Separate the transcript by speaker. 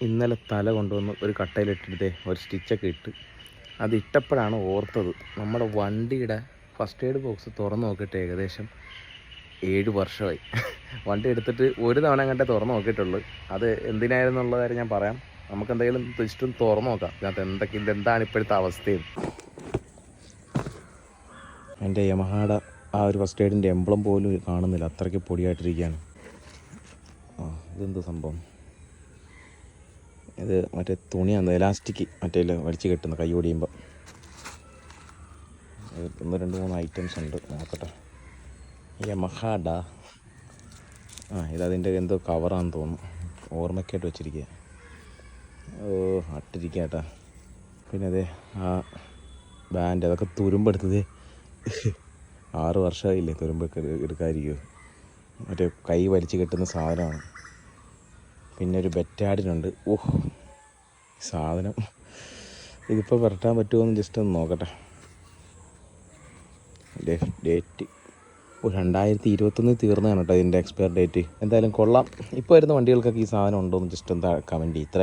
Speaker 1: ഇന്നലെ തല കൊണ്ടുവന്ന് ഒരു കട്ടയിലിട്ടിട്ട് ഒരു സ്റ്റിച്ചൊക്കെ ഇട്ട് അത് ഇട്ടപ്പോഴാണ് ഓർത്തത് നമ്മുടെ വണ്ടിയുടെ ഫസ്റ്റ് എയ്ഡ് ബോക്സ് തുറന്ന് നോക്കിയിട്ട് ഏകദേശം 7 വർഷമായി. വണ്ടി എടുത്തിട്ട് ഒരു തവണ കണ്ടേ തുറന്ന് നോക്കിയിട്ടുള്ളൂ. അത് എന്തിനായിരുന്നുള്ള കാര്യം ഞാൻ പറയാം. നമുക്കെന്തെങ്കിലും ജസ്റ്റ് തുറന്ന് നോക്കാം ഇതിനകത്ത് ഇതെന്താണ് ഇപ്പോഴത്തെ അവസ്ഥയും. എൻ്റെ യമഹയുടെ ആ ഒരു ഫസ്റ്റ് എയ്ഡിൻ്റെ എംബ്ലം പോലും കാണുന്നില്ല, അത്രയ്ക്ക് പൊടിയായിട്ടിരിക്കുകയാണ്. ഇതെന്ത് സംഭവം? ഇത് മറ്റേ തുണിയാണ്, എലാസ്റ്റിക് മറ്റേ വലിച്ച് കെട്ടുന്ന കൈ ഓടിയുമ്പോൾ. 1 2 3 ഐറ്റംസ് ഉണ്ട്, നോക്കട്ടെ. യമഹയുടെ ഇതതിൻ്റെ എന്തോ കവറാണെന്ന് തോന്നുന്നു, ഓർമ്മയ്ക്കായിട്ട് വെച്ചിരിക്കുക. അട്ടിരിക്കുക കേട്ടോ. പിന്നെ അതെ ആ ബാൻഡ് അതൊക്കെ തുരുമ്പെടുത്തത് 6 വർഷമായില്ലേ തുരുമ്പൊക്കെ എടുക്കാതിരിക്കുമോ. മറ്റേ കൈ വലിച്ച് കെട്ടുന്ന സാധനമാണ്. പിന്നെ ഒരു ബെറ്റാഡിനുണ്ട്. സാധനം ഇതിപ്പോൾ വരട്ടാൻ പറ്റുമോ എന്ന് ജസ്റ്റ് ഒന്ന് നോക്കട്ടെ. ഡേറ്റ് 2021 തീർന്നതാണ് കേട്ടോ ഇതിൻ്റെ എക്സ്പയർ ഡേറ്റ്. എന്തായാലും കൊള്ളാം. ഇപ്പോൾ വരുന്ന വണ്ടികൾക്കൊക്കെ ഈ സാധനം ഉണ്ടോ എന്ന് ജസ്റ്റ് എന്താ കമൻറ്റ് ചെയ്യും. ഇത്ര